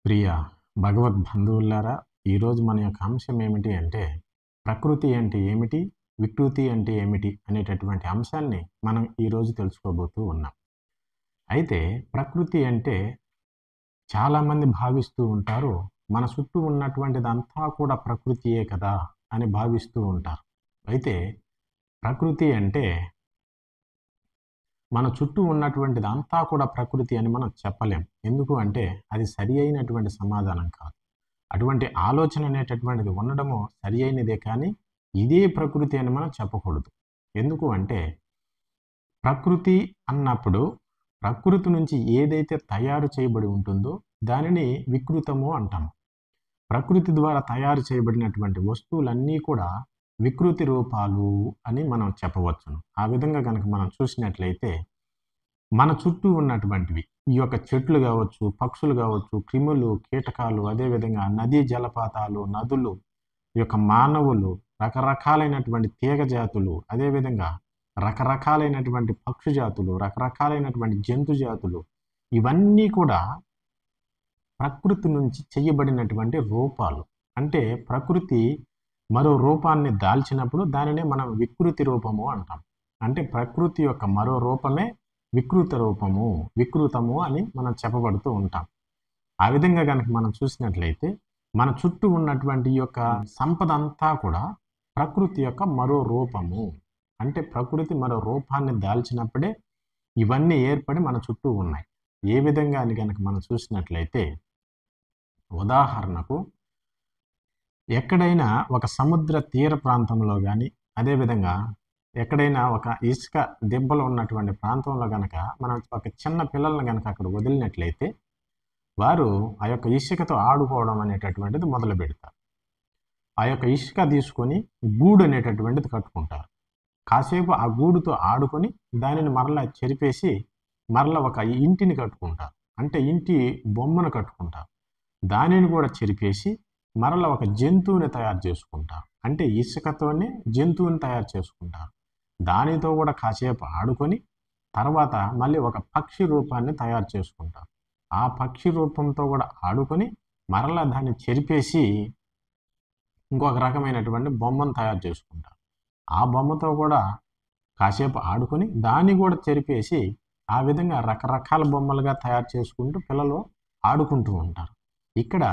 ప్రియ భగవద్బంధువులారా, ఈరోజు మన యొక్క అంశం ఏమిటి అంటే, ప్రకృతి అంటే ఏమిటి? వికృతి అంటే ఏమిటి? అనేటటువంటి అంశాన్ని మనం ఈరోజు తెలుసుకోబోతూ ఉన్నాం. అయితే ప్రకృతి అంటే చాలామంది భావిస్తూ ఉంటారు, మన చుట్టూ ఉన్నటువంటిదంతా కూడా ప్రకృతియే కదా అని భావిస్తూ ఉంటారు. అయితే ప్రకృతి అంటే మన చుట్టూ ఉన్నటువంటిదంతా కూడా ప్రకృతి అని మనం చెప్పలేం. ఎందుకు అంటే అది సరి అయినటువంటి సమాధానం కాదు. అటువంటి ఆలోచన అనేటటువంటిది ఉండడము సరి అయినదే కానీ, ఇదే ప్రకృతి అని మనం చెప్పకూడదు. ఎందుకు అంటే, ప్రకృతి అన్నప్పుడు ప్రకృతి నుంచి ఏదైతే తయారు చేయబడి ఉంటుందో దానిని వికృతము అంటాము. ప్రకృతి ద్వారా తయారు చేయబడినటువంటి వస్తువులన్నీ కూడా వికృతి రూపాలు అని మనం చెప్పవచ్చును. ఆ విధంగా గనక మనం చూసినట్లయితే మన చుట్టూ ఉన్నటువంటివి ఈ యొక్క చెట్లు కావచ్చు, పక్షులు కావచ్చు, క్రిములు, కీటకాలు, అదేవిధంగా నదీ జలపాతాలు, నదులు, ఈ యొక్క మానవులు, రకరకాలైనటువంటి తీగ జాతులు, అదేవిధంగా రకరకాలైనటువంటి పక్షి జాతులు, రకరకాలైనటువంటి జంతు జాతులు, ఇవన్నీ కూడా ప్రకృతి నుంచి చేయబడినటువంటి రూపాలు. అంటే ప్రకృతి మరో రూపాన్ని దాల్చినప్పుడు దానినే మనం వికృతి రూపము అంటాం. అంటే ప్రకృతి యొక్క మరో రూపమే వికృత రూపము, వికృతము అని మనం చెప్పబడుతూ ఉంటాం. ఆ విధంగా గనక మనం చూసినట్లయితే మన చుట్టూ ఉన్నటువంటి ఈ యొక్క సంపద అంతా కూడా ప్రకృతి యొక్క మరో రూపము. అంటే ప్రకృతి మరో రూపాన్ని దాల్చినప్పుడే ఇవన్నీ ఏర్పడి మన చుట్టూ ఉన్నాయి. ఏ విధంగా అని గనక మనం చూసినట్లయితే, ఉదాహరణకు ఎక్కడైనా ఒక సముద్ర తీర ప్రాంతంలో గానీ, అదేవిధంగా ఎక్కడైనా ఒక ఇసుక దిబ్బలు ఉన్నటువంటి ప్రాంతంలో గనక మనం ఒక చిన్న పిల్లల్ని గనక అక్కడ వదిలినట్లయితే, వారు ఆ యొక్క ఇసుకతో ఆడుకోవడం అనేటటువంటిది మొదలుపెడతారు. ఆ యొక్క ఇసుక తీసుకొని గూడు అనేటటువంటిది కట్టుకుంటారు. కాసేపు ఆ గూడుతో ఆడుకొని దానిని మరలా చెరిపేసి మరలా ఒక ఇంటిని కట్టుకుంటారు. అంటే ఇంటి బొమ్మను కట్టుకుంటారు. దానిని కూడా చెరిపేసి మరలా ఒక జంతువుని తయారు చేసుకుంటారు. అంటే ఇసుకతోనే జంతువుని తయారు చేసుకుంటారు. దానితో కూడా కాసేపు ఆడుకొని తర్వాత మళ్ళీ ఒక పక్షి రూపాన్ని తయారు చేసుకుంటారు. ఆ పక్షి రూపంతో కూడా ఆడుకొని మరలా దాన్ని చెరిపేసి ఇంకొక రకమైనటువంటి బొమ్మను తయారు చేసుకుంటారు. ఆ బొమ్మతో కూడా కాసేపు ఆడుకొని దాన్ని కూడా చెరిపేసి ఆ విధంగా రకరకాల బొమ్మలుగా తయారు చేసుకుంటూ పిల్లలు ఆడుకుంటూ ఉంటారు. ఇక్కడ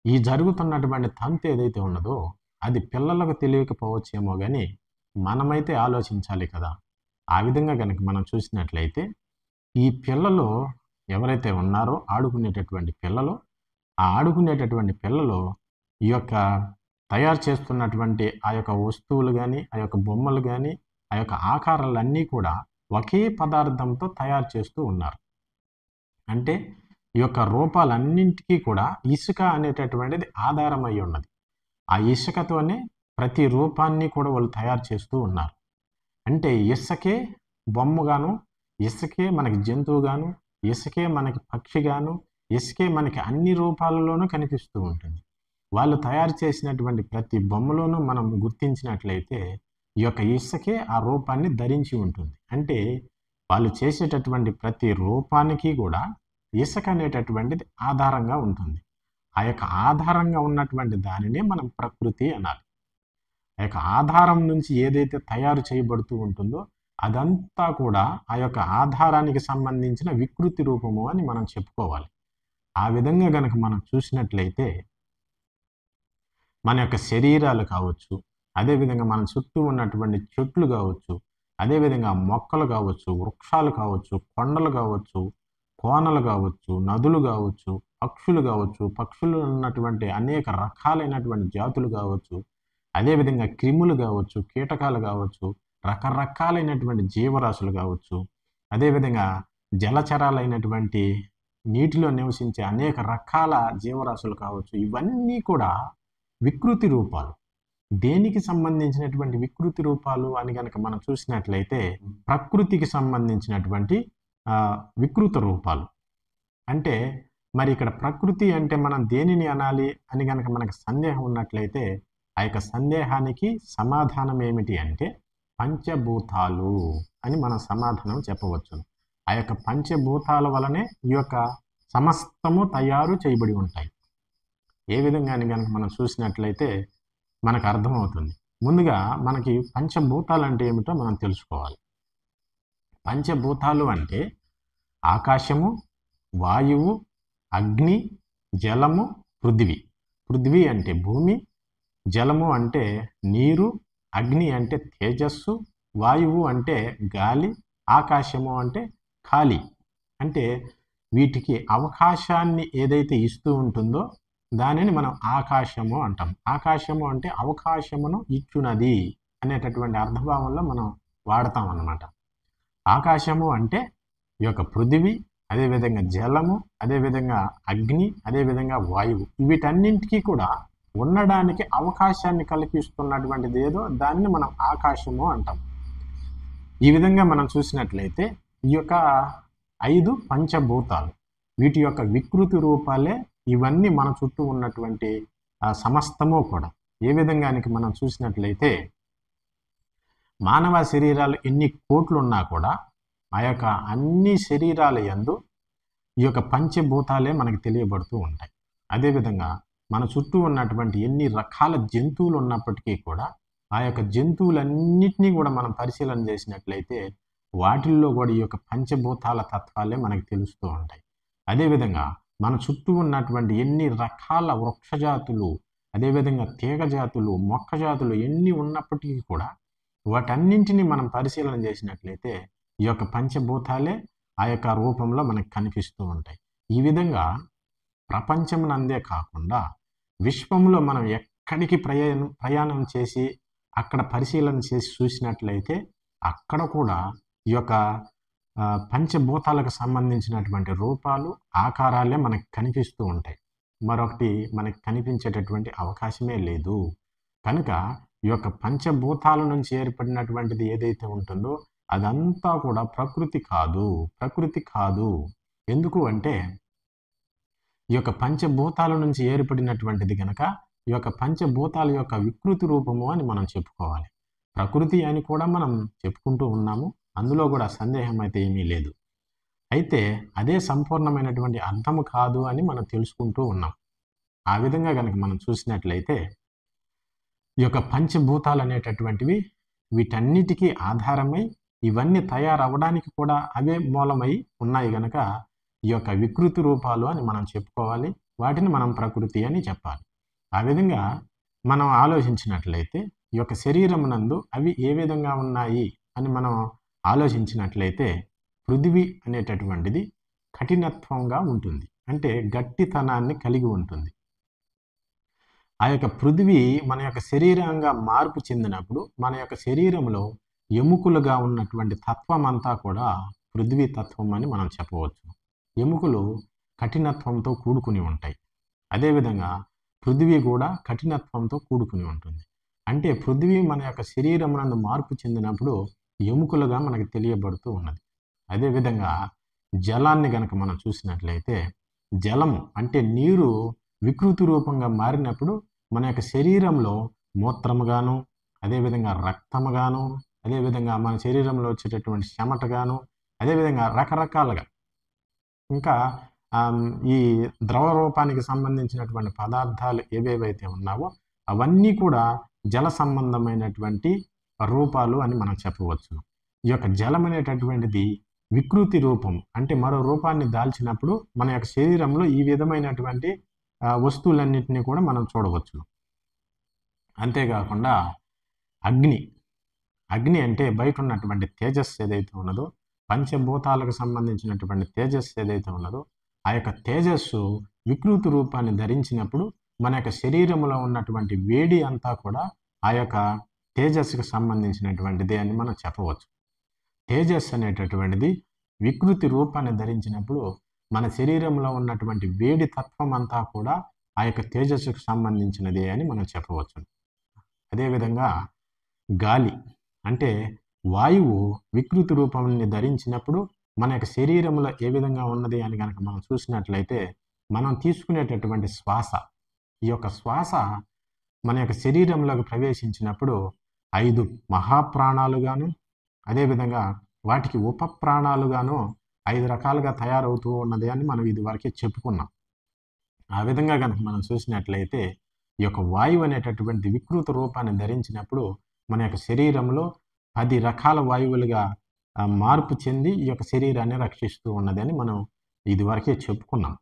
ఈ జరుగుతున్నటువంటి తంతు ఏదైతే ఉన్నదో అది పిల్లలకు తెలియకపోవచ్చేమో కానీ మనమైతే ఆలోచించాలి కదా. ఆ విధంగా కనుక మనం చూసినట్లయితే ఈ పిల్లలు ఎవరైతే ఉన్నారో ఆడుకునేటటువంటి పిల్లలు, ఆ ఆడుకునేటటువంటి పిల్లలు ఈ యొక్క తయారు చేస్తున్నటువంటి ఆ యొక్క వస్తువులు కానీ, ఆ యొక్క బొమ్మలు కానీ, ఆ యొక్క ఆకారాలన్నీ కూడా ఒకే పదార్థంతో తయారు చేస్తూ ఉన్నారు. అంటే ఈ యొక్క రూపాలన్నింటికీ కూడా ఇసుక అనేటటువంటిది ఆధారమై ఉన్నది. ఆ ఇసుకతోనే ప్రతి రూపాన్ని కూడా వాళ్ళు తయారు చేస్తూ ఉన్నారు. అంటే ఇసుకే బొమ్మగాను, ఇసుకే మనకి జంతువుగాను, ఇసుకే మనకి పక్షిగాను, ఇసుకే మనకి అన్ని రూపాలలోనూ కనిపిస్తూ ఉంటుంది. వాళ్ళు తయారు చేసినటువంటి ప్రతి బొమ్మలోనూ మనం గుర్తించినట్లయితే ఈ యొక్క ఇసుకే ఆ రూపాన్ని ధరించి ఉంటుంది. అంటే వాళ్ళు చేసేటటువంటి ప్రతి రూపానికి కూడా ఇసుక అనేటటువంటిది ఆధారంగా ఉంటుంది. ఆ యొక్క ఆధారంగా ఉన్నటువంటి దానినే మనం ప్రకృతి అనాలి. ఆ యొక్క ఆధారం నుంచి ఏదైతే తయారు చేయబడుతూ ఉంటుందో అదంతా కూడా ఆ యొక్క ఆధారానికి సంబంధించిన వికృతి రూపము అని మనం చెప్పుకోవాలి. ఆ విధంగా గనక మనం చూసినట్లయితే మన యొక్క శరీరాలు కావచ్చు, అదేవిధంగా మన చుట్టూ ఉన్నటువంటి చెట్లు కావచ్చు, అదేవిధంగా మొక్కలు కావచ్చు, వృక్షాలు కావచ్చు, కొండలు కావచ్చు, కోనలు కావచ్చు, నదులు కావచ్చు, పక్షులు కావచ్చు, పక్షులు ఉన్నటువంటి అనేక రకాలైనటువంటి జాతులు కావచ్చు, అదేవిధంగా క్రిములు కావచ్చు, కీటకాలు కావచ్చు, రకరకాలైనటువంటి జీవరాశులు కావచ్చు, అదేవిధంగా జలచరాలైనటువంటి నీటిలో నివసించే అనేక రకాల జీవరాశులు కావచ్చు, ఇవన్నీ కూడా వికృతి రూపాలు. దేనికి సంబంధించినటువంటి వికృతి రూపాలు అని గనక మనం చూసినట్లయితే ప్రకృతికి సంబంధించినటువంటి వికృత రూపాలు. అంటే మరి ఇక్కడ ప్రకృతి అంటే మనం దేనిని అనాలి అని గనక మనకు సందేహం ఉన్నట్లయితే ఆ యొక్క సందేహానికి సమాధానం ఏమిటి అంటే పంచభూతాలు అని మనం సమాధానం చెప్పవచ్చు. ఆ యొక్క పంచభూతాల వలనే ఈ యొక్క సమస్తము తయారు చేయబడి ఉంటాయి. ఏ విధంగా అని కనుక మనం చూసినట్లయితే మనకు అర్థమవుతుంది. ముందుగా మనకి పంచభూతాలు అంటే ఏమిటో మనం తెలుసుకోవాలి. పంచభూతాలు అంటే ఆకాశము, వాయువు, అగ్ని, జలము, పృథివీ. పృథివీ అంటే భూమి, జలము అంటే నీరు, అగ్ని అంటే తేజస్సు, వాయువు అంటే గాలి, ఆకాశము అంటే ఖాళీ. అంటే వీటికి అవకాశాన్ని ఏదైతే ఇస్తూ ఉంటుందో దానిని మనం ఆకాశము అంటాం. ఆకాశము అంటే అవకాశమును ఇచ్చునది అనేటటువంటి అర్థభావంలో మనం వాడతాం అన్నమాట. ఆకాశము అంటే ఈ యొక్క పృథివీ, అదేవిధంగా జలము, అదేవిధంగా అగ్ని, అదేవిధంగా వాయువు, వీటన్నింటికీ కూడా ఉండడానికి అవకాశాన్ని కల్పిస్తున్నటువంటిది ఏదో దాన్ని మనం ఆకాశము అంటాం. ఈ విధంగా మనం చూసినట్లయితే ఈ యొక్క 5 పంచభూతాలు, వీటి యొక్క వికృతి రూపాలే ఇవన్నీ మన చుట్టూ ఉన్నటువంటి సమస్తము కూడా. ఏ విధంగానికి మనం చూసినట్లయితే మానవ శరీరాలు ఎన్ని కోట్లు ఉన్నా కూడా ఆ యొక్క అన్ని శరీరాల యందు ఈ యొక్క పంచభూతాలే మనకి తెలియబడుతూ ఉంటాయి. అదేవిధంగా మన చుట్టూ ఉన్నటువంటి ఎన్ని రకాల జంతువులు ఉన్నప్పటికీ కూడా ఆ యొక్క జంతువులన్నిటినీ కూడా మనం పరిశీలన చేసినట్లయితే వాటిల్లో కూడా ఈ యొక్క పంచభూతాల తత్వాలే మనకి తెలుస్తూ ఉంటాయి. అదేవిధంగా మన చుట్టూ ఉన్నటువంటి ఎన్ని రకాల వృక్షజాతులు, అదేవిధంగా తీగ జాతులు, మొక్క జాతులు ఎన్ని ఉన్నప్పటికీ కూడా వాటన్నింటినీ మనం పరిశీలన చేసినట్లయితే ఈ యొక్క పంచభూతాలే ఆ యొక్క రూపంలో మనకు కనిపిస్తూ ఉంటాయి. ఈ విధంగా ప్రపంచమునందే కాకుండా విశ్వంలో మనం ఎక్కడికి ప్రయాణం చేసి అక్కడ పరిశీలన చేసి చూసినట్లయితే అక్కడ కూడా ఈ యొక్క పంచభూతాలకు సంబంధించినటువంటి రూపాలు, ఆకారాలే మనకు కనిపిస్తూ ఉంటాయి. మరొకటి మనకి కనిపించేటటువంటి అవకాశమే లేదు. కనుక ఈ యొక్క పంచభూతాల నుంచి ఏర్పడినటువంటిది ఏదైతే ఉంటుందో అదంతా కూడా ప్రకృతి కాదు. ఎందుకు అంటే ఈ యొక్క పంచభూతాల నుంచి ఏర్పడినటువంటిది కనుక ఈ యొక్క పంచభూతాల యొక్క వికృతి రూపము అని మనం చెప్పుకోవాలి. ప్రకృతి అని కూడా మనం చెప్పుకుంటూ ఉన్నాము, అందులో కూడా సందేహం అయితే ఏమీ లేదు. అయితే అదే సంపూర్ణమైనటువంటి అర్థము కాదు అని మనం తెలుసుకుంటూ ఉన్నాం. ఆ విధంగా కనుక మనం చూసినట్లయితే ఈ యొక్క పంచభూతాలు అనేటటువంటివి వీటన్నిటికీ ఆధారమై ఇవన్నీ తయారవడానికి కూడా అవే మూలమై ఉన్నాయి కనుక ఈ యొక్క వికృతి రూపాలు అని మనం చెప్పుకోవాలి. వాటిని మనం ప్రకృతి అని చెప్పాలి. ఆ విధంగా మనం ఆలోచించినట్లయితే ఈ యొక్క శరీరమునందు అవి ఏ విధంగా ఉన్నాయి అని మనం ఆలోచించినట్లయితే పృథివీ అనేటటువంటిది కఠినత్వంగా ఉంటుంది, అంటే గట్టితనాన్ని కలిగి ఉంటుంది. ఆ యొక్క పృథివీ మన యొక్క శరీరంగా మార్పు చెందినప్పుడు మన యొక్క శరీరంలో ఎముకలుగా ఉన్నటువంటి తత్వం అంతా కూడా పృథివీ తత్వం అని మనం చెప్పవచ్చు. ఎముకలు కఠినత్వంతో కూడుకుని ఉంటాయి. అదేవిధంగా పృథివీ కూడా కఠినత్వంతో కూడుకుని ఉంటుంది. అంటే పృథివీ మన యొక్క శరీరమునందు మార్పు చెందినప్పుడు ఎముకలుగా మనకు తెలియబడుతూ ఉన్నది. అదేవిధంగా జలాన్ని గనక మనం చూసినట్లయితే జలము అంటే నీరు వికృతి రూపంగా మారినప్పుడు మన యొక్క శరీరంలో మూత్రముగాను, అదేవిధంగా రక్తముగాను, అదేవిధంగా మన శరీరంలో వచ్చేటటువంటి చెమటగాను, అదేవిధంగా రకరకాలుగా ఇంకా ఈ ద్రవ రూపానికి సంబంధించినటువంటి పదార్థాలు ఏవేవైతే ఉన్నావో అవన్నీ కూడా జల సంబంధమైనటువంటి రూపాలు అని మనం చెప్పవచ్చు. ఈ యొక్క జలం అనేటటువంటిది వికృతి రూపం, అంటే మరో రూపాన్ని దాల్చినప్పుడు మన యొక్క శరీరంలో ఈ విధమైనటువంటి వస్తువులన్నింటినీ కూడా మనం చూడవచ్చు. అంతేకాకుండా అగ్ని అంటే బయట ఉన్నటువంటి తేజస్సు ఏదైతే ఉన్నదో, పంచభూతాలకు సంబంధించినటువంటి తేజస్సు ఏదైతే ఉన్నదో ఆ యొక్క తేజస్సు వికృతి రూపాన్ని ధరించినప్పుడు మన యొక్క శరీరంలో ఉన్నటువంటి వేడి అంతా కూడా ఆ యొక్క తేజస్సుకు సంబంధించినటువంటిది అని మనం చెప్పవచ్చు. తేజస్సు అనేటటువంటిది వికృతి రూపాన్ని ధరించినప్పుడు మన శరీరంలో ఉన్నటువంటి వేడి తత్వం అంతా కూడా ఆ యొక్క తేజస్సుకు సంబంధించినది అని మనం చెప్పవచ్చు. అదేవిధంగా గాలి అంటే వాయువు వికృతి రూపాన్ని ధరించినప్పుడు మన యొక్క శరీరంలో ఏ విధంగా ఉన్నది అని కనుక మనం చూసినట్లయితే మనం తీసుకునేటటువంటి శ్వాస, ఈ యొక్క శ్వాస మన యొక్క శరీరంలోకి ప్రవేశించినప్పుడు 5 మహాప్రాణాలుగాను, అదేవిధంగా వాటికి ఉపప్రాణాలుగాను 5 రకాలుగా తయారవుతూ ఉన్నది అని మనం ఇదివరకే చెప్పుకున్నాం. ఆ విధంగా గనక మనం చూసినట్లయితే ఈ యొక్క వాయువు అనేటటువంటి వికృత రూపాన్ని ధరించినప్పుడు మన యొక్క శరీరంలో 10 రకాల వాయువులుగా మార్పు చెంది ఈ యొక్క శరీరాన్ని రక్షిస్తూ ఉన్నదని మనం ఇదివరకే చెప్పుకున్నాం.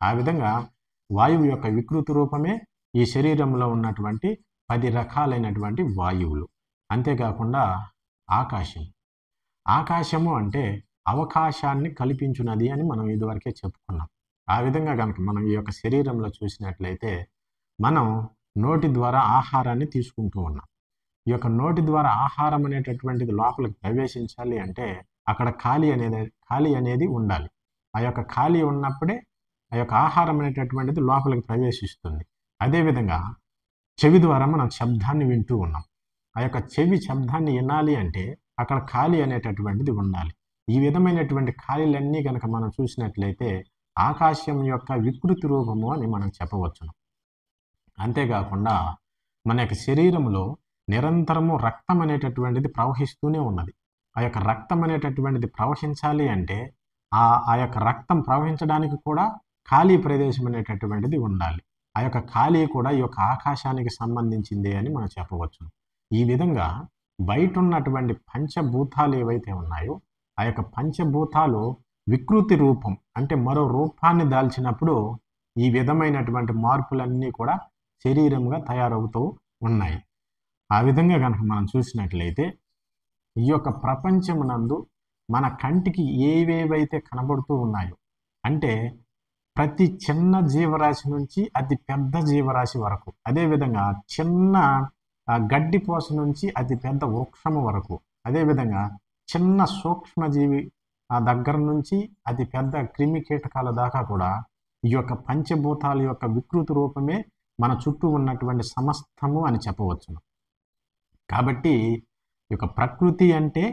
ఆ విధంగా వాయువు యొక్క వికృత రూపమే ఈ శరీరంలో ఉన్నటువంటి 10 రకాలైనటువంటి వాయువులు. అంతేకాకుండా ఆకాశం. ఆకాశము అంటే అవకాశాన్ని కల్పించున్నది అని మనం ఇదివరకే చెప్పుకున్నాం. ఆ విధంగా గనక మనం ఈ యొక్క శరీరంలో చూసినట్లయితే మనం నోటి ద్వారా ఆహారాన్ని తీసుకుంటూ ఉన్నాం. ఈ యొక్క నోటి ద్వారా ఆహారం అనేటటువంటిది లోపలికి ప్రవేశించాలి అంటే అక్కడ ఖాళీ అనేది ఉండాలి. ఆ యొక్క ఖాళీ ఉన్నప్పుడే ఆ యొక్క ఆహారం అనేటటువంటిది లోపలికి ప్రవేశిస్తుంది. అదేవిధంగా చెవి ద్వారా మనం శబ్దాన్ని వింటూ ఉన్నాం. ఆ యొక్క చెవి శబ్దాన్ని వినాలి అంటే అక్కడ ఖాళీ అనేటటువంటిది ఉండాలి. ఈ విధమైనటువంటి ఖాళీలన్నీ కనుక మనం చూసినట్లయితే ఆకాశం యొక్క వికృతి రూపము అని మనం చెప్పవచ్చును. అంతేకాకుండా మన యొక్క శరీరంలో నిరంతరము రక్తం అనేటటువంటిది ప్రవహిస్తూనే ఉన్నది. ఆ యొక్క రక్తం అనేటటువంటిది ప్రవహించాలి అంటే ఆ యొక్క రక్తం ప్రవహించడానికి కూడా ఖాళీ ప్రదేశం అనేటటువంటిది ఉండాలి. ఆ యొక్క ఖాళీ కూడా ఈ యొక్క ఆకాశానికి సంబంధించిందే అని మనం చెప్పవచ్చు. ఈ విధంగా బయట ఉన్నటువంటి పంచభూతాలు ఏవైతే ఉన్నాయో ఆ యొక్క పంచభూతాలు వికృతి రూపం అంటే మరో రూపాన్ని దాల్చినప్పుడు ఈ విధమైనటువంటి మార్పులన్నీ కూడా శరీరంగా తయారవుతూ ఉన్నాయి. ఆ విధంగా కనుక మనం చూసినట్లయితే ఈ యొక్క ప్రపంచమునందు మన కంటికి ఏవేవైతే కనబడుతూ ఉన్నాయో అంటే ప్రతి చిన్న జీవరాశి నుంచి అతి పెద్ద జీవరాశి వరకు, అదేవిధంగా చిన్న గడ్డిపోస నుంచి అతి పెద్ద వృక్షము వరకు, అదేవిధంగా చిన్న సూక్ష్మజీవి దగ్గర నుంచి అతి పెద్ద క్రిమి కీటకాల దాకా కూడా ఈ యొక్క పంచభూతాల యొక్క వికృతి రూపమే మన చుట్టూ ఉన్నటువంటి సమస్తము అని చెప్పవచ్చును. కాబట్టి ఈ యొక్క ప్రకృతి అంటే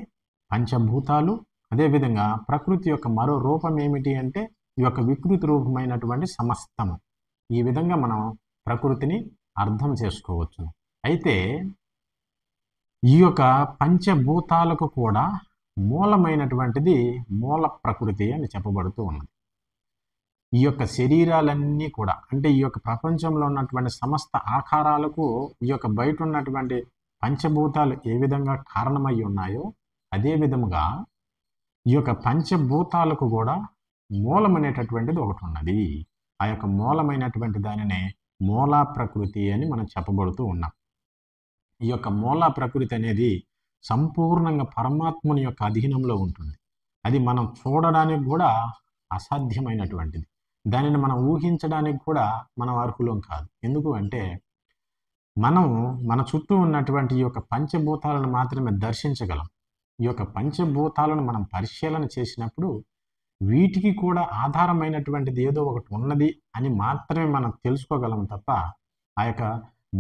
పంచభూతాలు, అదేవిధంగా ప్రకృతి యొక్క మరో రూపం ఏమిటి అంటే ఈ యొక్క వికృతి రూపమైనటువంటి సమస్తము. ఈ విధంగా మనం ప్రకృతిని అర్థం చేసుకోవచ్చు. అయితే ఈ యొక్క పంచభూతాలకు కూడా మూలమైనటువంటిది మూల ప్రకృతి అని చెప్పబడుతూ ఉన్నది. ఈ యొక్క శరీరాలన్నీ కూడా అంటే ఈ యొక్క ప్రపంచంలో ఉన్నటువంటి సమస్త ఆకారాలకు ఈ యొక్క బయట ఉన్నటువంటి పంచభూతాలు ఏ విధంగా కారణమై ఉన్నాయో అదే విధముగా ఈ యొక్క పంచభూతాలకు కూడా మూలమైనటువంటిది ఒకటి ఉన్నది. ఆ యొక్క మూలమైనటువంటి దానినే మూలా ప్రకృతి అని మనం చెప్పబడుతూ ఉన్నాం. ఈ యొక్క మూలా ప్రకృతి అనేది సంపూర్ణంగా పరమాత్ముని యొక్క అధీనంలో ఉంటుంది. అది మనం చూడడానికి కూడా అసాధ్యమైనటువంటిది. దానిని మనం ఊహించడానికి కూడా మనం అర్హులం కాదు. ఎందుకు అంటే మనం మన చుట్టూ ఉన్నటువంటి ఈ యొక్క పంచభూతాలను మాత్రమే దర్శించగలం. ఈ యొక్క పంచభూతాలను మనం పరిశీలన చేసినప్పుడు వీటికి కూడా ఆధారమైనటువంటిది ఏదో ఒకటి ఉన్నది అని మాత్రమే మనం తెలుసుకోగలం తప్ప ఆ యొక్క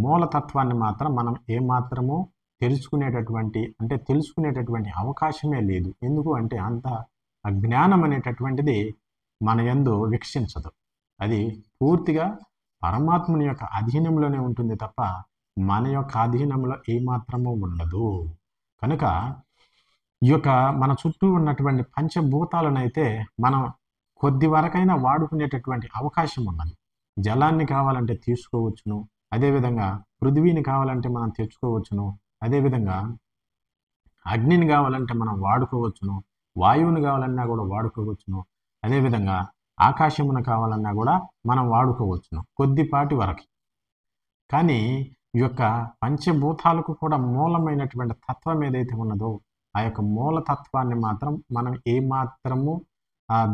మూలతత్వాన్ని మాత్రం మనం ఏమాత్రమో తెలుసుకునేటటువంటి అవకాశమే లేదు. ఎందుకు అంటే అంత జ్ఞానం అనేటటువంటిది మన యందు వికసించదు. అది పూర్తిగా పరమాత్ముని యొక్క అధీనంలోనే ఉంటుంది తప్ప మన యొక్క అధీనంలో ఏమాత్రమూ ఉండదు. కనుక ఈ యొక్క మన చుట్టూ ఉన్నటువంటి పంచభూతాలను అయితే మనం కొద్ది వరకైనా వాడుకునేటటువంటి అవకాశం ఉన్నది. జలాన్ని కావాలంటే తీసుకోవచ్చును, అదేవిధంగా పృథ్వీని కావాలంటే మనం తెచ్చుకోవచ్చును, అదేవిధంగా అగ్నిని కావాలంటే మనం వాడుకోవచ్చును, వాయువుని కావాలన్నా కూడా వాడుకోవచ్చును, అదేవిధంగా ఆకాశమును కావాలన్నా కూడా మనం వాడుకోవచ్చును కొద్దిపాటి వరకు. కానీ ఈ యొక్క పంచభూతాలకు కూడా మూలమైనటువంటి తత్వం ఏదైతే ఉన్నదో ఆ యొక్క మూలతత్వాన్ని మాత్రం మనం ఏమాత్రము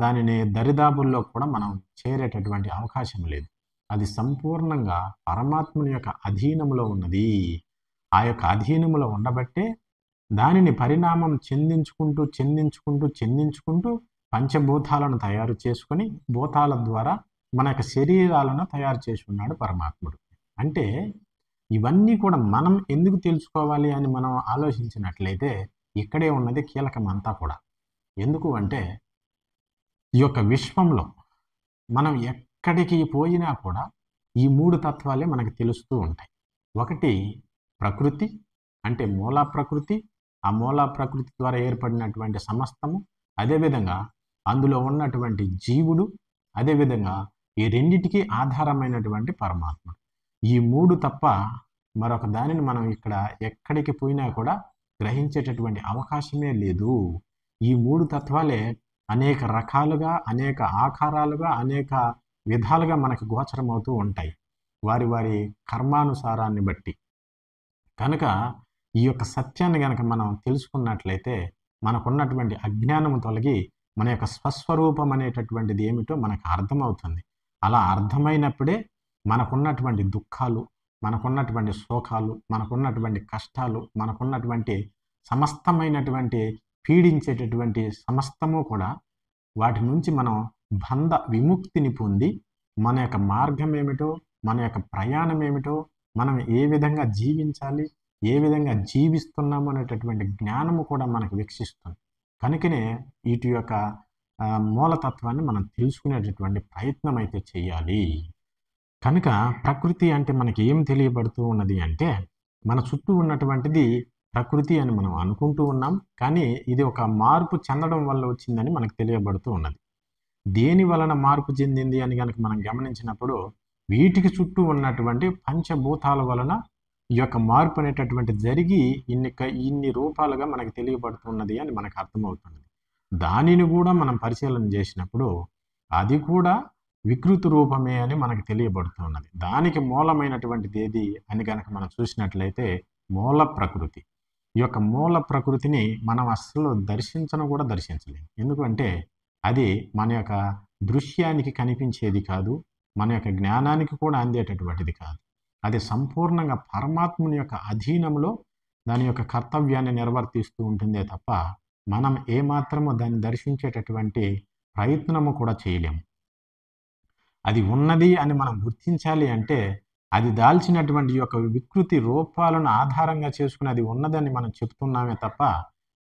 దానిని దరిదాపుల్లో కూడా మనం చేరేటటువంటి అవకాశం లేదు. అది సంపూర్ణంగా పరమాత్ముని యొక్క అధీనంలో ఉన్నది. ఆ యొక్క అధీనములో ఉండబట్టే దానిని పరిణామం చెందించుకుంటూ పంచభూతాలను తయారు చేసుకొని భూతాల ద్వారా మన యొక్క శరీరాలను తయారు చేసి ఉన్నాడు పరమాత్ముడు. అంటే ఇవన్నీ కూడా మనం ఎందుకు తెలుసుకోవాలి అని మనం ఆలోచించినట్లయితే ఇక్కడే ఉన్నది కీలకం అంతా కూడా. ఎందుకు అంటే ఈ యొక్క విశ్వంలో మనం ఎక్కడికి పోయినా కూడా ఈ 3 తత్వాలే మనకు తెలుస్తూ ఉంటాయి. ఒకటి ప్రకృతి అంటే మూలా ప్రకృతి, ఆ మూలా ప్రకృతి ద్వారా ఏర్పడినటువంటి సమస్తము, అదేవిధంగా అందులో ఉన్నటువంటి జీవుడు, అదేవిధంగా ఈ రెండిటికి ఆధారమైనటువంటి పరమాత్మ. ఈ 3 తప్ప మరొక దానిని మనం ఇక్కడ ఎక్కడికి పోయినా కూడా గ్రహించేటటువంటి అవకాశమే లేదు. ఈ 3 తత్వాలే అనేక రకాలుగా, అనేక ఆకారాలుగా, అనేక విధాలుగా మనకి గోచరమవుతూ ఉంటాయి వారి వారి కర్మానుసారాన్ని బట్టి. కనుక ఈ యొక్క సత్యాన్ని గనక మనం తెలుసుకున్నట్లయితే మనకున్నటువంటి అజ్ఞానము తొలగి మన యొక్క స్వస్వరూపం అనేటటువంటిది ఏమిటో మనకు అర్థమవుతుంది. అలా అర్థమైనప్పుడే మనకున్నటువంటి దుఃఖాలు, మనకున్నటువంటి శోకాలు, మనకున్నటువంటి కష్టాలు, మనకున్నటువంటి సమస్తమైనటువంటి పీడించేటటువంటి సమస్తము కూడా వాటి నుంచి మనం బంధ విముక్తిని పొంది మన యొక్క మార్గం ఏమిటో, మన యొక్క ప్రయాణం ఏమిటో, మనం ఏ విధంగా జీవించాలి, ఏ విధంగా జీవిస్తున్నాము అనేటటువంటి జ్ఞానము కూడా మనకు వికసిస్తుంది. కనుకనే వీటి యొక్క మూలతత్వాన్ని మనం తెలుసుకునేటటువంటి ప్రయత్నం అయితే చేయాలి. కనుక ప్రకృతి అంటే మనకి ఏం తెలియబడుతూ ఉన్నది అంటే, మన చుట్టూ ఉన్నటువంటిది ప్రకృతి అని మనం అనుకుంటూ ఉన్నాం. కానీ ఇది ఒక మార్పు చెందడం వల్ల వచ్చిందని మనకు తెలియబడుతూ ఉన్నది. దేని వలన మార్పు చెందింది అని కనుక మనం గమనించినప్పుడు, వీటికి చుట్టూ ఉన్నటువంటి పంచభూతాల వలన ఈ యొక్క మార్పు అనేటటువంటి జరిగి ఇన్ని రూపాలుగా మనకు తెలియబడుతున్నది అని మనకు అర్థమవుతుంది. దానిని కూడా మనం పరిశీలన చేసినప్పుడు అది కూడా వికృతి రూపమే అని మనకు తెలియబడుతున్నది. దానికి మూలమైనటువంటిది ఏది అని కనుక మనం చూసినట్లయితే మూల ప్రకృతి. ఈ యొక్క మూల ప్రకృతిని మనం అస్సలు దర్శించను కూడా దర్శించలేము. ఎందుకంటే అది మన యొక్క దృశ్యానికి కనిపించేది కాదు, మన యొక్క జ్ఞానానికి కూడా అందేటటువంటిది కాదు. అది సంపూర్ణంగా పరమాత్ముని యొక్క అధీనంలో దాని యొక్క కర్తవ్యాన్ని నిర్వర్తిస్తూ ఉంటుందే తప్ప మనం ఏమాత్రము దాన్ని దర్శించేటటువంటి ప్రయత్నము కూడా చేయలేము. అది ఉన్నది అని మనం గుర్తించాలి అంటే అది దాల్చినటువంటి యొక్క వికృతి రూపాలను ఆధారంగా చేసుకుని అది ఉన్నదని మనం చెప్తున్నామే తప్ప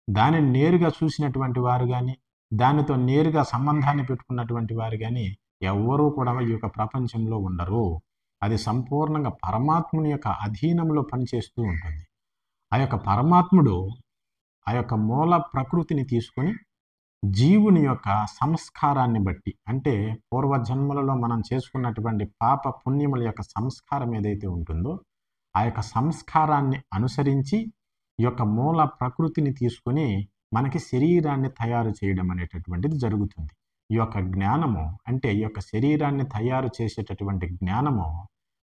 దానిని నేరుగా చూసినటువంటి వారు కానీ, దానితో నేరుగా సంబంధాన్ని పెట్టుకున్నటువంటి వారు కానీ ఎవ్వరూ కూడా ఈ యొక్క ప్రపంచంలో ఉండరు. అది సంపూర్ణంగా పరమాత్ముని యొక్క అధీనంలో పనిచేస్తూ ఉంటుంది. ఆ యొక్క పరమాత్ముడు ఆ యొక్క మూల ప్రకృతిని తీసుకొని జీవుని యొక్క సంస్కారాన్ని బట్టి, అంటే పూర్వజన్మలలో మనం చేసుకున్నటువంటి పాప పుణ్యముల యొక్క సంస్కారం ఏదైతే ఉంటుందో ఆ యొక్క సంస్కారాన్ని అనుసరించి ఈ యొక్క మూల ప్రకృతిని తీసుకొని మనకి శరీరాన్ని తయారు చేయడం అనేటటువంటిది జరుగుతుంది. ఈ యొక్క జ్ఞానము అంటే ఈ యొక్క శరీరాన్ని తయారు చేసేటటువంటి జ్ఞానము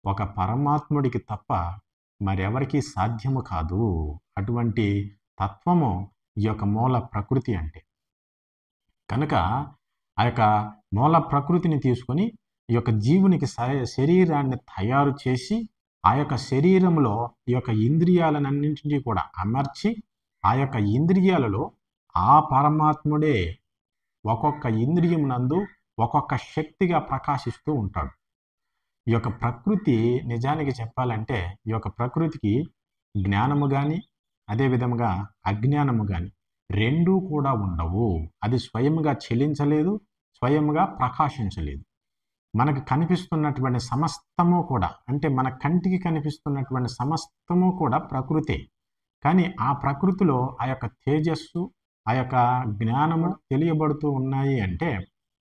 ఒక పరమాత్ముడికి తప్ప మరెవరికి సాధ్యము కాదు. అటువంటి తత్వము ఈ యొక్క మూల ప్రకృతి అంటే. కనుక ఆ యొక్క మూల ప్రకృతిని తీసుకొని ఈ యొక్క జీవునికి శరీరాన్ని తయారు చేసి ఆ యొక్క శరీరంలో ఈ యొక్క ఇంద్రియాలన్నింటినీ కూడా అమర్చి ఆ యొక్క ఇంద్రియాలలో ఆ పరమాత్ముడే ఒక్కొక్క ఇంద్రియం నందు ఒక్కొక్క శక్తిగా ప్రకాశిస్తూ ఉంటాడు. ఈ యొక్క ప్రకృతి నిజానికి చెప్పాలంటే ఈ యొక్క ప్రకృతికి జ్ఞానము కానీ అదేవిధంగా అజ్ఞానము కానీ రెండూ కూడా ఉండవు. అది స్వయంగా చెలించలేదు, స్వయంగా ప్రకాశించలేదు. మనకు కనిపిస్తున్నటువంటి సమస్తము కూడా, అంటే మన కంటికి కనిపిస్తున్నటువంటి సమస్తము కూడా ప్రకృతే. కానీ ఆ ప్రకృతిలో ఆ యొక్క తేజస్సు, ఆ యొక్క జ్ఞానము తెలియబడుతూ ఉన్నాయి అంటే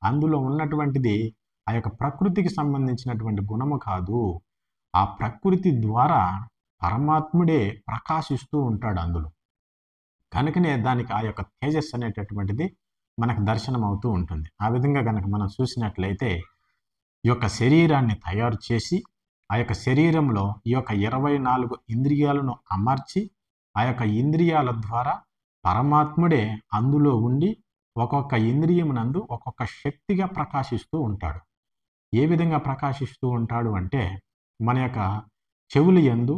అందులో ఉన్నటువంటిది ఆ యొక్క ప్రకృతికి సంబంధించినటువంటి గుణము కాదు. ఆ ప్రకృతి ద్వారా పరమాత్ముడే ప్రకాశిస్తూ ఉంటాడు అందులో. కనుకనే దానికి ఆ యొక్క తేజస్సు అనేటటువంటిది మనకు దర్శనం అవుతూ ఉంటుంది. ఆ విధంగా కనుక మనం చూసినట్లయితే ఈ యొక్క శరీరాన్ని తయారు చేసి ఆ యొక్క శరీరంలో ఈ యొక్క 24 ఇంద్రియాలను అమర్చి ఆ యొక్క ఇంద్రియాల ద్వారా పరమాత్ముడే అందులో ఉండి ఒక్కొక్క ఇంద్రియమునందు ఒక్కొక్క శక్తిగా ప్రకాశిస్తూ ఉంటాడు. ఏ విధంగా ప్రకాశిస్తూ ఉంటాడు అంటే మన యొక్క చెవుల యందు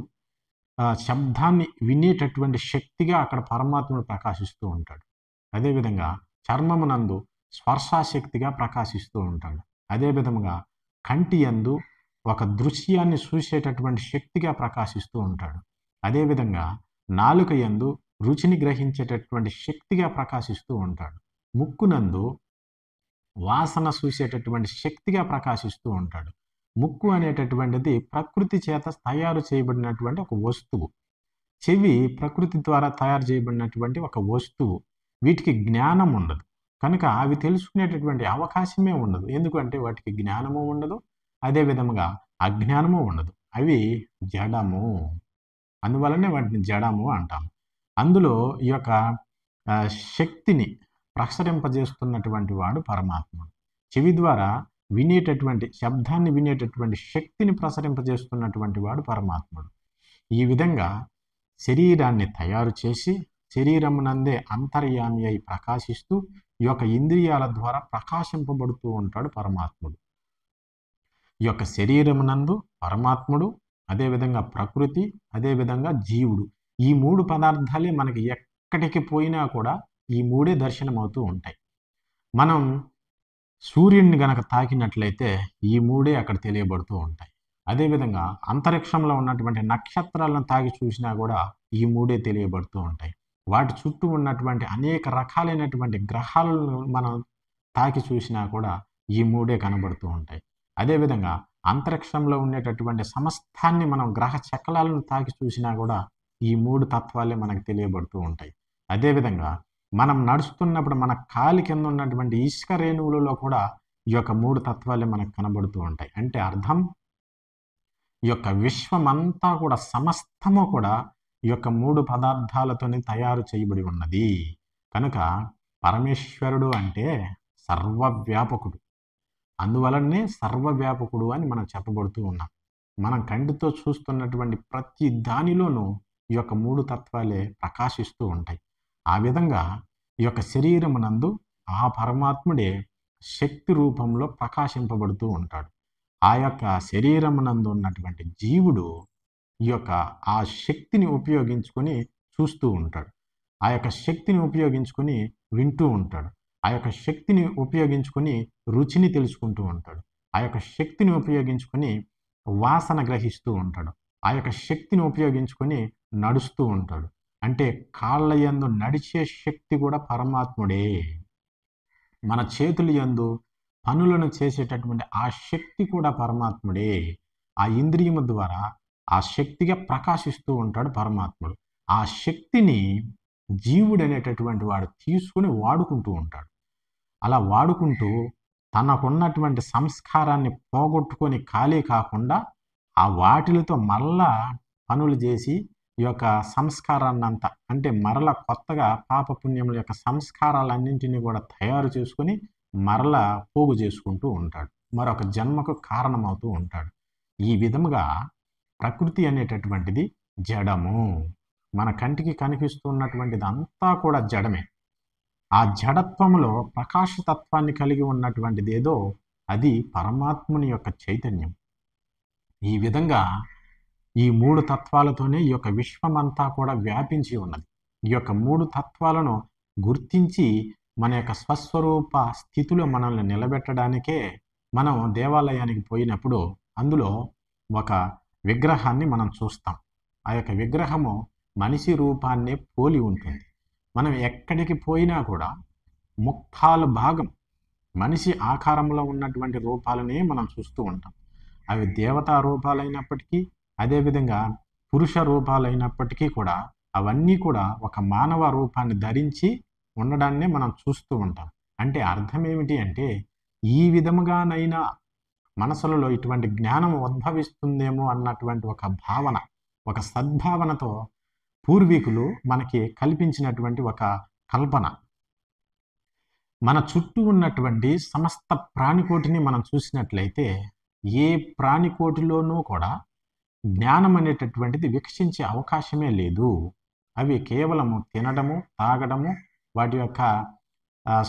శబ్దాన్ని వినేటటువంటి శక్తిగా అక్కడ పరమాత్ముడు ప్రకాశిస్తూ ఉంటాడు. అదేవిధంగా చర్మమునందు స్పర్శాశక్తిగా ప్రకాశిస్తూ ఉంటాడు. అదేవిధంగా కంటి యందు ఒక దృశ్యాన్ని చూసేటటువంటి శక్తిగా ప్రకాశిస్తూ ఉంటాడు. అదేవిధంగా నాలుక యందు రుచిని గ్రహించేటటువంటి శక్తిగా ప్రకాశిస్తూ ఉంటాడు. ముక్కునందు వాసన చూసేటటువంటి శక్తిగా ప్రకాశిస్తూ ఉంటాడు. ముక్కు అనేటటువంటిది ప్రకృతి చేత తయారు చేయబడినటువంటి ఒక వస్తువు. చెవి ప్రకృతి ద్వారా తయారు చేయబడినటువంటి ఒక వస్తువు. వీటికి జ్ఞానం ఉండదు. కనుక అవి తెలుసుకునేటటువంటి అవకాశమే ఉండదు. ఎందుకంటే వాటికి జ్ఞానము ఉండదు. అదే విధముగా అజ్ఞానము ఉండదు. అవి జడము. అందువలనే వాటిని జడము అంటాం. అందులో ఈ యొక్క శక్తిని ప్రసరింపజేస్తున్నటువంటి వాడు పరమాత్ముడు. చెవి ద్వారా వినేటటువంటి శబ్దాన్ని వినేటటువంటి శక్తిని ప్రసరింపజేస్తున్నటువంటి వాడు పరమాత్ముడు. ఈ విధంగా శరీరాన్ని తయారు చేసి శరీరమునందే అంతర్యామి అయి ప్రకాశిస్తూ ఈ యొక్క ఇంద్రియాల ద్వారా ప్రకాశింపబడుతూ ఉంటాడు పరమాత్ముడు. ఈ యొక్క శరీరమునందు పరమాత్ముడు, అదేవిధంగా ప్రకృతి, అదేవిధంగా జీవుడు, ఈ 3 పదార్థాలే మనకి ఎక్కడికి పోయినా కూడా ఈ 3 దర్శనమవుతూ ఉంటాయి. మనం సూర్యుడిని గనక తాకినట్లయితే ఈ 3 అక్కడ తెలియబడుతూ ఉంటాయి. అదేవిధంగా అంతరిక్షంలో ఉన్నటువంటి నక్షత్రాలను తాకి చూసినా కూడా ఈ 3 తెలియబడుతూ ఉంటాయి. వాటి చుట్టూ ఉన్నటువంటి అనేక రకాలైనటువంటి గ్రహాలను మనం తాకి చూసినా కూడా ఈ 3 కనబడుతూ ఉంటాయి. అదేవిధంగా అంతరిక్షంలో ఉండేటటువంటి సమస్తాన్ని మనం గ్రహ చక్రాలను తాకి చూసినా కూడా ఈ 3 తత్వాలే మనకు తెలియబడుతూ ఉంటాయి. అదేవిధంగా మనం నడుస్తున్నప్పుడు మన కాలి కింద ఉన్నటువంటి ఇసుక రేణువులలో కూడా ఈ యొక్క 3 తత్వాలే మనకు కనబడుతూ ఉంటాయి. అంటే అర్థం, ఈ యొక్క విశ్వమంతా కూడా సమస్తము కూడా ఈ యొక్క 3 పదార్థాలతోనే తయారు చేయబడి ఉన్నది. కనుక పరమేశ్వరుడు అంటే సర్వవ్యాపకుడు. అందువలనే సర్వవ్యాపకుడు అని మనం చెప్పబడుతూ ఉన్నాం. మనం కంటితో చూస్తున్నటువంటి ప్రతి దానిలోనూ ఈ యొక్క 3 తత్వాలే ప్రకాశిస్తూ ఉంటాయి. ఆ విధంగా ఈ యొక్క శరీరమునందు ఆ పరమాత్ముడే శక్తి రూపంలో ప్రకాశింపబడుతూ ఉంటాడు. ఆ యొక్క శరీరమునందు ఉన్నటువంటి జీవుడు ఈ యొక్క ఆ శక్తిని ఉపయోగించుకొని చూస్తూ ఉంటాడు. ఆ యొక్క శక్తిని ఉపయోగించుకొని వింటూ ఉంటాడు. ఆ యొక్క శక్తిని ఉపయోగించుకొని రుచిని తెలుసుకుంటూ ఉంటాడు. ఆ యొక్క శక్తిని ఉపయోగించుకొని వాసన గ్రహిస్తూ ఉంటాడు. ఆ యొక్క శక్తిని ఉపయోగించుకొని నడుస్తూ ఉంటాడు. అంటే కాళ్ళ యందు నడిచే శక్తి కూడా పరమాత్ముడే. మన చేతుల యందు పనులను చేసేటటువంటి ఆ శక్తి కూడా పరమాత్ముడే. ఆ ఇంద్రియము ద్వారా ఆ శక్తిగా ప్రకాశిస్తూ ఉంటాడు పరమాత్ముడు. ఆ శక్తిని జీవుడు అనేటటువంటి వాడు తీసుకుని వాడుకుంటూ ఉంటాడు. అలా వాడుకుంటూ తనకున్నటువంటి సంస్కారాన్ని పోగొట్టుకొని ఖాళీ కాకుండా ఆ వాటిలతో మరలా పనులు చేసి ఈ యొక్క సంస్కారాన్నంతా అంటే మరల కొత్తగా పాపపుణ్యముల యొక్క సంస్కారాలన్నింటినీ కూడా తయారు చేసుకుని మరలా పోగు చేసుకుంటూ ఉంటాడు. మరొక జన్మకు కారణమవుతూ ఉంటాడు. ఈ విధముగా ప్రకృతి అనేటటువంటిది జడము. మన కంటికి కనిపిస్తున్నటువంటిది అంతా కూడా జడమే. ఆ జడత్వములో ప్రకాశతత్వాన్ని కలిగి ఉన్నటువంటిది ఏదో అది పరమాత్ముని యొక్క చైతన్యం. ఈ విధంగా ఈ 3 తత్వాలతోనే ఈ యొక్క విశ్వమంతా కూడా వ్యాపించి ఉన్నది. ఈ యొక్క 3 తత్వాలను గుర్తించి మన యొక్క స్వస్వరూప స్థితిలో మనల్ని నిలబెట్టడానికే మనం దేవాలయానికి పోయినప్పుడు అందులో ఒక విగ్రహాన్ని మనం చూస్తాం. ఆ యొక్క విగ్రహము మనిషి రూపాన్నే పోలి ఉంటుంది. మనం ఎక్కడికి పోయినా కూడా ముక్కాలు భాగం మనిషి ఆకారంలో ఉన్నటువంటి రూపాలనే మనం చూస్తూ ఉంటాం. అవి దేవతా రూపాలైనప్పటికీ, అదేవిధంగా పురుష రూపాలైనప్పటికీ కూడా అవన్నీ కూడా ఒక మానవ రూపాన్ని ధరించి ఉండడాన్నే మనం చూస్తూ ఉంటాం. అంటే అర్థం ఏమిటి అంటే ఈ విధముగానైనా మనసులలో ఇటువంటి జ్ఞానం ఉద్భవిస్తుందేమో అన్నటువంటి ఒక భావన, ఒక సద్భావనతో పూర్వీకులు మనకి కల్పించినటువంటి ఒక కల్పన. మన చుట్టూ ఉన్నటువంటి సమస్త ప్రాణికోటిని మనం చూసినట్లయితే ఏ ప్రాణికోటిలోనూ కూడా జ్ఞానం అనేటటువంటిది వికసించే అవకాశమే లేదు. అవి కేవలము తినడము, తాగడము, వాటి యొక్క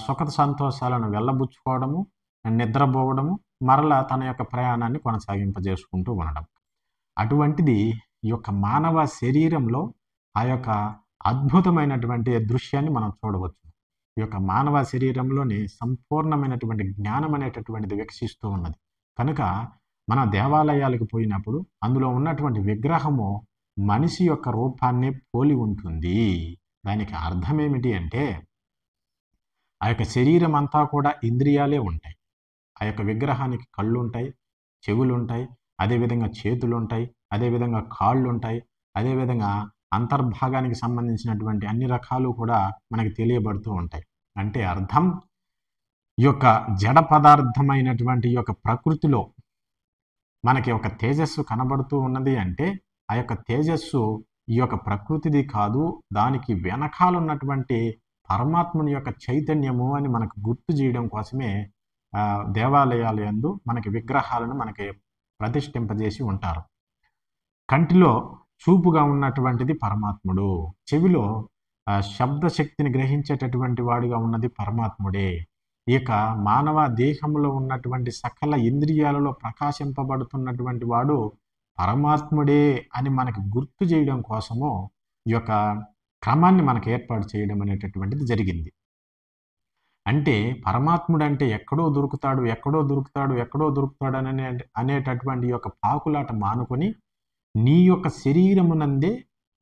సుఖ సంతోషాలను వెళ్ళబుచ్చుకోవడము, నిద్రపోవడము, మరలా తన యొక్క ప్రయాణాన్ని కొనసాగింపజేసుకుంటూ ఉండడం. అటువంటిది ఈ యొక్క మానవ శరీరంలో ఆ యొక్క అద్భుతమైనటువంటి దృశ్యాన్ని మనం చూడవచ్చు. ఈ యొక్క మానవ శరీరంలోని సంపూర్ణమైనటువంటి జ్ఞానం అనేటటువంటిది వికసిస్తూ ఉన్నది. కనుక మన దేవాలయాలకు పోయినప్పుడు అందులో ఉన్నటువంటి విగ్రహము మనిషి యొక్క రూపాన్ని పోలి ఉంటుంది. దానికి అర్థం ఏమిటి అంటే ఆ యొక్క శరీరం అంతా కూడా ఇంద్రియాలే ఉంటాయి. ఆ యొక్క విగ్రహానికి కళ్ళు ఉంటాయి, చెవులు ఉంటాయి, అదేవిధంగా చేతులు ఉంటాయి, అదేవిధంగా కాళ్ళు ఉంటాయి, అదేవిధంగా అంతర్భాగానికి సంబంధించినటువంటి అన్ని రకాలు కూడా మనకి తెలియబడుతూ ఉంటాయి. అంటే అర్థం ఈ యొక్క జడ పదార్థమైనటువంటి ఈ యొక్క ప్రకృతిలో మనకి ఒక తేజస్సు కనబడుతూ ఉన్నది అంటే ఆ యొక్క తేజస్సు ఈ యొక్క ప్రకృతిది కాదు, దానికి వెనకాలన్నటువంటి పరమాత్ముని యొక్క చైతన్యము అని మనకు గుర్తు చేయడం కోసమే దేవాలయాల యందు మనకి విగ్రహాలను మనకి ప్రతిష్ఠింపజేసి ఉంటారు. కంటిలో చూపుగా ఉన్నటువంటిది పరమాత్ముడు, చెవిలో శబ్ద శక్తిని గ్రహించేటటువంటి వాడిగా ఉన్నది పరమాత్ముడే. ఇక మానవ దేహంలో ఉన్నటువంటి సకల ఇంద్రియాలలో ప్రకాశింపబడుతున్నటువంటి వాడు పరమాత్ముడే అని మనకు గుర్తు చేయడం కోసము ఈ యొక్క క్రమాన్ని మనకు ఏర్పాటు చేయడం అనేటటువంటిది జరిగింది. అంటే పరమాత్ముడు అంటే ఎక్కడో దొరుకుతాడు, ఎక్కడో దొరుకుతాడు, ఎక్కడో దొరుకుతాడు అనేటటువంటి యొక్క పాకులాట మానుకొని నీ యొక్క శరీరమునందే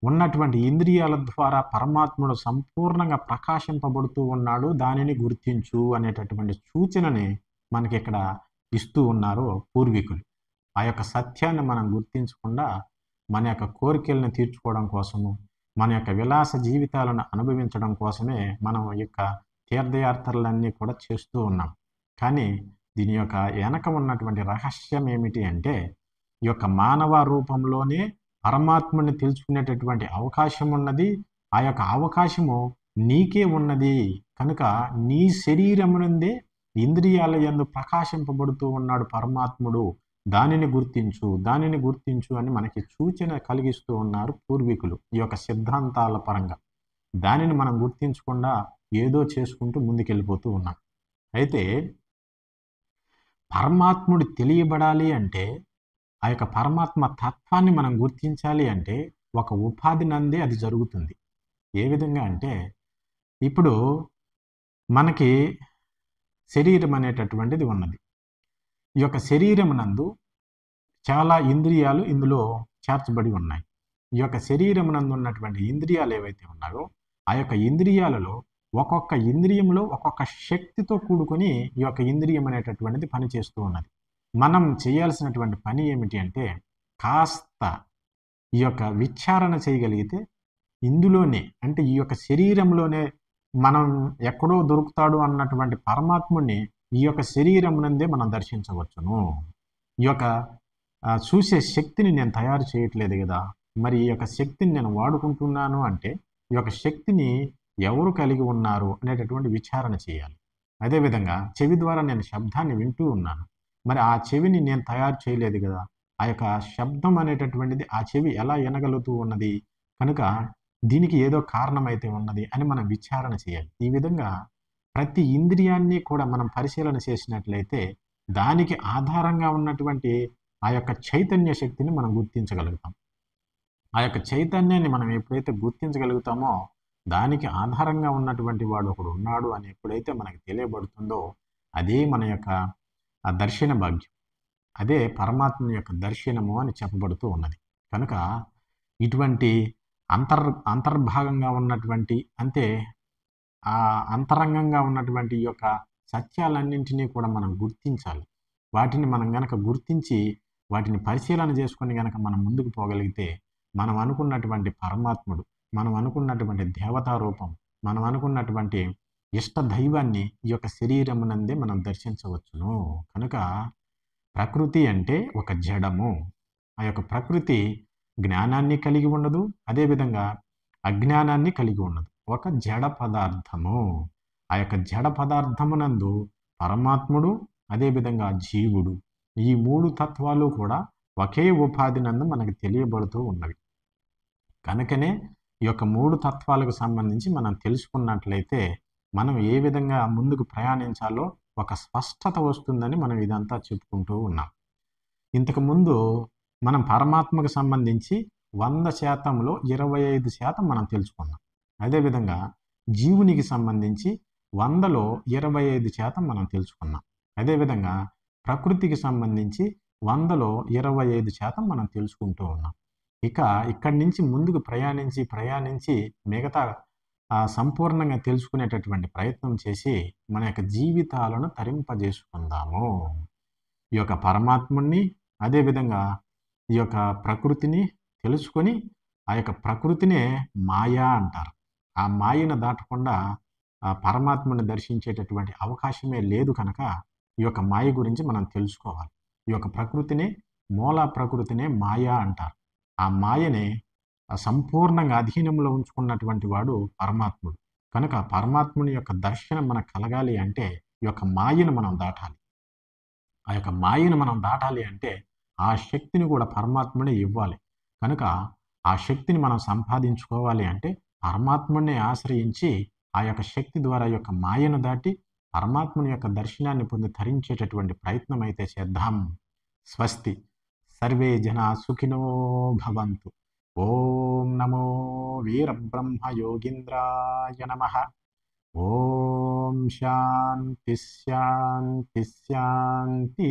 ఉన్నటువంటి ఇంద్రియాల ద్వారా పరమాత్ముడు సంపూర్ణంగా ప్రకాశింపబడుతూ ఉన్నాడు, దానిని గుర్తించు అనేటటువంటి సూచనని మనకి ఇక్కడ ఇస్తూ ఉన్నారు పూర్వీకులు. ఆ యొక్క సత్యాన్ని మనం గుర్తించకుండా మన యొక్క కోరికలను తీర్చుకోవడం కోసము, మన యొక్క విలాస జీవితాలను అనుభవించడం కోసమే మనం ఈ యొక్క తీర్థయాత్రలన్నీ కూడా చేస్తూ ఉన్నాం. కానీ దీని యొక్క వెనక ఉన్నటువంటి రహస్యం ఏమిటి అంటే ఈ యొక్క మానవ రూపంలోనే పరమాత్మని తెలుసుకునేటటువంటి అవకాశం ఉన్నది. ఆ యొక్క అవకాశము నీకే ఉన్నది కనుక నీ శరీరమునందే ఇంద్రియాల యందు ప్రకాశింపబడుతూ ఉన్నాడు పరమాత్ముడు, దానిని గుర్తించు, దానిని గుర్తించు అని మనకి సూచన కలిగిస్తూ ఉన్నారు పూర్వీకులు ఈ యొక్క సిద్ధాంతాల పరంగా. దానిని మనం గుర్తించకుండా ఏదో చేసుకుంటూ ముందుకెళ్ళిపోతూ ఉన్నాం. అయితే పరమాత్ముడు తెలియబడాలి అంటే, ఆ యొక్క పరమాత్మ తత్వాన్ని మనం గుర్తించాలి అంటే ఒక ఉపాధి నందే అది జరుగుతుంది. ఏ విధంగా అంటే ఇప్పుడు మనకి శరీరం అనేటటువంటిది ఉన్నది. ఈ యొక్క శరీరం నందు చాలా ఇంద్రియాలు ఇందులో చేర్చబడి ఉన్నాయి. ఈ యొక్క శరీరం నందు ఉన్నటువంటి ఇంద్రియాలు ఏవైతే ఉన్నాయో ఆ యొక్క ఇంద్రియాలలో ఒక్కొక్క ఇంద్రియంలో ఒక్కొక్క శక్తితో కూడుకొని ఈ యొక్క ఇంద్రియం అనేటటువంటిది పనిచేస్తూ ఉన్నది. మనం చేయాల్సినటువంటి పని ఏమిటి అంటే కాస్త ఈ యొక్క విచారణ చేయగలిగితే ఇందులోనే అంటే ఈ యొక్క శరీరంలోనే మనం ఎక్కడో దొరుకుతాడు అన్నటువంటి పరమాత్ముడిని ఈ యొక్క శరీరం నందే మనం దర్శించవచ్చును. ఈ యొక్క చూసే శక్తిని నేను తయారు చేయట్లేదు కదా, మరి ఈ యొక్క శక్తిని నేను వాడుకుంటున్నాను అంటే ఈ యొక్క శక్తిని ఎవరు కలిగి ఉన్నారు అనేటటువంటి విచారణ చేయాలి. అదేవిధంగా చెవి ద్వారా నేను శబ్దాన్ని వింటూ ఉన్నాను, మరి ఆ చెవిని నేను తయారు చేయలేదు కదా, ఆ యొక్క శబ్దం అనేటటువంటిది ఆ చెవి ఎలా వినగలుగుతూ ఉన్నది కనుక దీనికి ఏదో కారణమైతే ఉన్నది అని మనం విచారణ చేయాలి. ఈ విధంగా ప్రతి ఇంద్రియాన్ని కూడా మనం పరిశీలన చేసినట్లయితే దానికి ఆధారంగా ఉన్నటువంటి ఆ యొక్క చైతన్య శక్తిని మనం గుర్తించగలుగుతాం. ఆ యొక్క చైతన్యాన్ని మనం ఎప్పుడైతే గుర్తించగలుగుతామో దానికి ఆధారంగా ఉన్నటువంటి వాడు ఒకడు ఉన్నాడు అని ఎప్పుడైతే మనకు తెలియబడుతుందో అదే మన యొక్క దర్శన భాగ్యం, అదే పరమాత్మ యొక్క దర్శనము అని చెప్పబడుతూ ఉన్నది. కనుక ఇటువంటి అంతర్భాగంగా ఉన్నటువంటి అంటే ఆ అంతరంగంగా ఉన్నటువంటి ఈ యొక్క సత్యాలన్నింటినీ కూడా మనం గుర్తించాలి. వాటిని మనం గనక గుర్తించి వాటిని పరిశీలన చేసుకొని గనక మనం ముందుకు పోగలిగితే మనం అనుకున్నటువంటి పరమాత్ముడు, మనం అనుకున్నటువంటి దేవతా రూపం, మనం అనుకున్నటువంటి ఇష్ట దైవాన్ని ఈ యొక్క శరీరమునందే మనం దర్శించవచ్చును. కనుక ప్రకృతి అంటే ఒక జడము. ఆ యొక్క ప్రకృతి జ్ఞానాన్ని కలిగి ఉండదు, అదేవిధంగా అజ్ఞానాన్ని కలిగి ఉండదు. ఒక జడ పదార్థము. ఆ యొక్క జడ పదార్థమునందు పరమాత్ముడు, అదేవిధంగా జీవుడు, ఈ మూడు తత్వాలు కూడా ఒకే ఉపాధి నందు మనకు తెలియబడుతూ ఉన్నవి. కనుకనే ఈ యొక్క మూడు తత్వాలకు సంబంధించి మనం తెలుసుకున్నట్లయితే మనం ఏ విధంగా ముందుకు ప్రయాణించాలో ఒక స్పష్టత వస్తుందని మనం ఇదంతా చెప్పుకుంటూ ఉన్నాం. ఇంతకుముందు మనం పరమాత్మకు సంబంధించి 100%లో 25% మనం తెలుసుకున్నాం. అదేవిధంగా జీవునికి సంబంధించి 100లో 25% మనం తెలుసుకున్నాం. అదేవిధంగా ప్రకృతికి సంబంధించి 100లో 25% మనం తెలుసుకుంటూ ఉన్నాం. ఇక ఇక్కడి నుంచి ముందుకు ప్రయాణించి మిగతా సంపూర్ణంగా తెలుసుకునేటటువంటి ప్రయత్నం చేసి మన యొక్క జీవితాలను తరింపజేసుకుందాము. ఈ యొక్క పరమాత్ముడిని, అదేవిధంగా ఈ యొక్క ప్రకృతిని తెలుసుకొని ఆ యొక్క ప్రకృతినే మాయా అంటారు. ఆ మాయను దాటకుండా ఆ పరమాత్మని దర్శించేటటువంటి అవకాశమే లేదు కనుక ఈ యొక్క మాయ గురించి మనం తెలుసుకోవాలి. ఈ యొక్క ప్రకృతిని, మూల ప్రకృతినే మాయ అంటారు. ఆ మాయని సంపూర్ణంగా అధీనంలో ఉంచుకున్నటువంటి వాడు పరమాత్ముడు. కనుక పరమాత్ముని యొక్క దర్శనం మనకు కలగాలి అంటే ఈ యొక్క మాయను మనం దాటాలి. ఆ యొక్క మాయను మనం దాటాలి అంటే ఆ శక్తిని కూడా పరమాత్ముడే ఇవ్వాలి. కనుక ఆ శక్తిని మనం సంపాదించుకోవాలి అంటే పరమాత్ముడిని ఆశ్రయించి ఆ యొక్క శక్తి ద్వారా ఈ యొక్క మాయను దాటి పరమాత్ముని యొక్క దర్శనాన్ని పొంది తరించేటటువంటి ప్రయత్నం అయితే చేద్దాం. స్వస్తి. సర్వే జనా సుఖినో భవంతు. ఓం నమో వీరబ్రహ్మ యోగీంద్రాయ నమః. ఓం శాంతి శాంతి శాంతి.